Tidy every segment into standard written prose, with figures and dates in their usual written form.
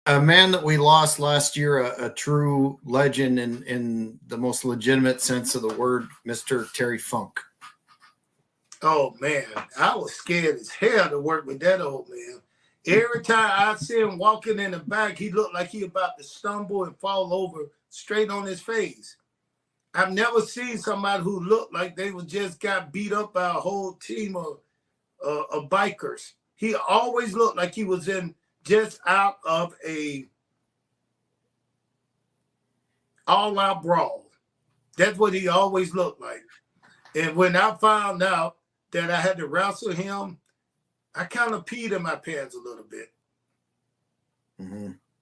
a man that we lost last year, a true legend in the most legitimate sense of the word, Mr. Terry Funk. Oh, man, I was scared as hell to work with that old man. Every time I see him walking in the back, he looked like he about to stumble and fall over straight on his face. I've never seen somebody who looked like they was just got beat up by a whole team of bikers. He always looked like he was just out of a all-out brawl. That's what he always looked like. And when I found out that I had to wrestle him, I kind of peed in my pants a little bit.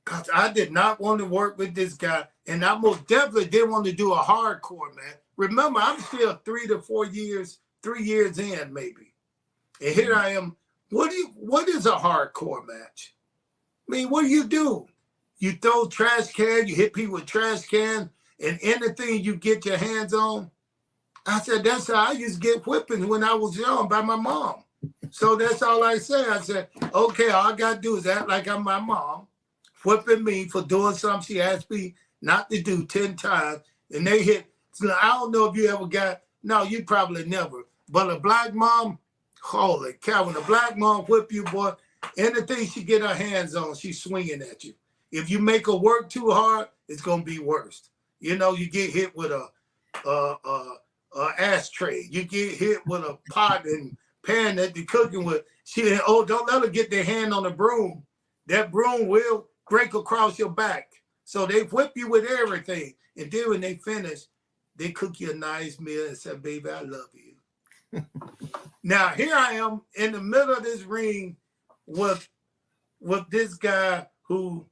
Because I did not want to work with this guy. And I most definitely didn't want to do a hardcore, man. Remember, I'm still 3 to 4 years, 3 years in maybe. And here I am. What is a hardcore match? I mean, what do? You throw trash can, you hit people with trash can, and anything you get your hands on. I said, that's how I used to get whippings when I was young by my mom. So that's all I say. I said, okay, all I got to do is act like I'm my mom, whipping me for doing something she asked me not to do 10 times. And they hit. So I don't know if you ever got, no, you probably never. But a black mom, holy cow, when a black mom whip you, boy, anything she get her hands on, she's swinging at you. If you make her work too hard, it's going to be worse. You know, you get hit with a ashtray. You get hit with a pot and pan that they're cooking with. Don't let her get their hand on the broom. That broom will break across your back. So they whip you with everything. And then when they finish, they cook you a nice meal and say, baby, I love you. Now, here I am in the middle of this ring with this guy who,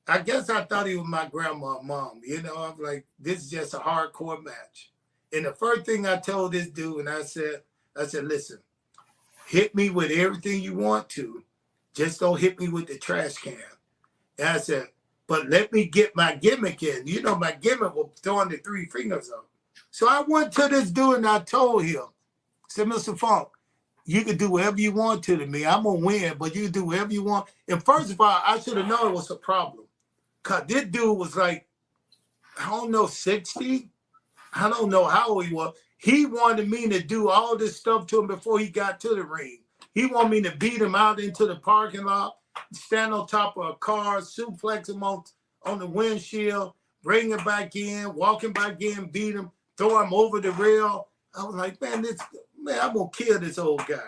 I guess I thought he was my grandma's mom. You know, I'm like, this is just a hardcore match. And the first thing I told this dude, and I said, listen, hit me with everything you want to. Just don't hit me with the trash can. And I said, but let me get my gimmick in. You know, my gimmick was throwing the 3 fingers up. So I went to this dude and I told him, I said, Mr. Funk, you can do whatever you want to me. I'm going to win, but you can do whatever you want. And first of all, I should have known it was a problem. Because this dude was like, I don't know, 60? I don't know how old he was. He wanted me to do all this stuff to him before he got to the ring. He wanted me to beat him out into the parking lot, stand on top of a car, suplex him on the windshield, bring him back in, walk him back in, beat him, throw him over the rail. I was like, man, I'm going to kill this old guy.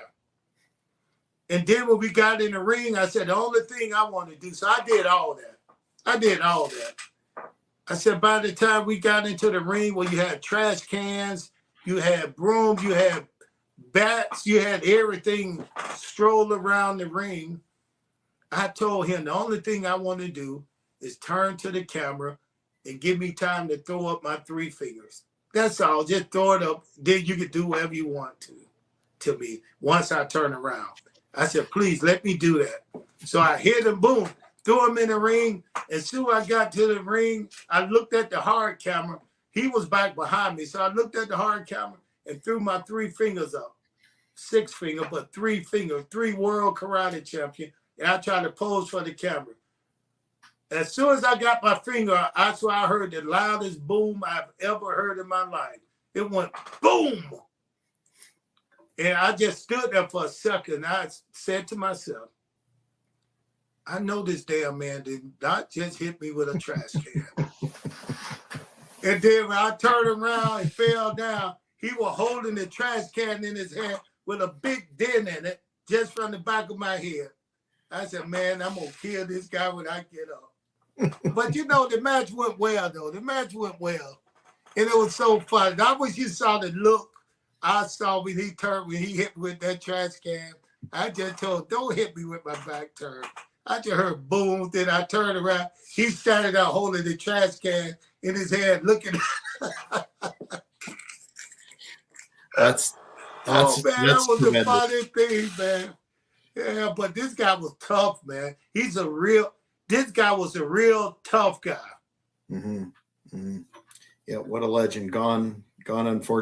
And then when we got in the ring, I said, the only thing I want to do, so I did all that. I said, by the time we got into the ring where you had trash cans, you had brooms, you had bats, you had everything stroll around the ring, I told him the only thing I want to do is turn to the camera and give me time to throw up my 3 fingers. That's all. Just throw it up. Then you can do whatever you want to me once I turn around. I said, please let me do that. So I hit him, boom. Threw him in the ring. As soon as I got to the ring, I looked at the hard camera. He was back behind me. So I looked at the hard camera and threw my 3 fingers up. 6 finger, but 3 fingers, 3 world karate champion. And I tried to pose for the camera. As soon as I got my finger, I swear I heard the loudest boom I've ever heard in my life. It went boom. And I just stood there for a second. I said to myself, I know this damn man did not just hit me with a trash can. And then when I turned around and fell down, he was holding the trash can in his hand with a big dent in it just from the back of my head. I said, man, I'm going to kill this guy when I get up. But, you know, the match went well, though. The match went well. And it was so fun. I wish you saw the look I saw when he hit me with that trash can. I just told him, don't hit me with my back turned. I just heard boom, then I turned around. He started out holding the trash can in his hand, looking. That's oh man, that was the funniest thing, man. Yeah, but this guy was tough, man. This guy was a real tough guy. Yeah, what a legend. Gone unfortunately.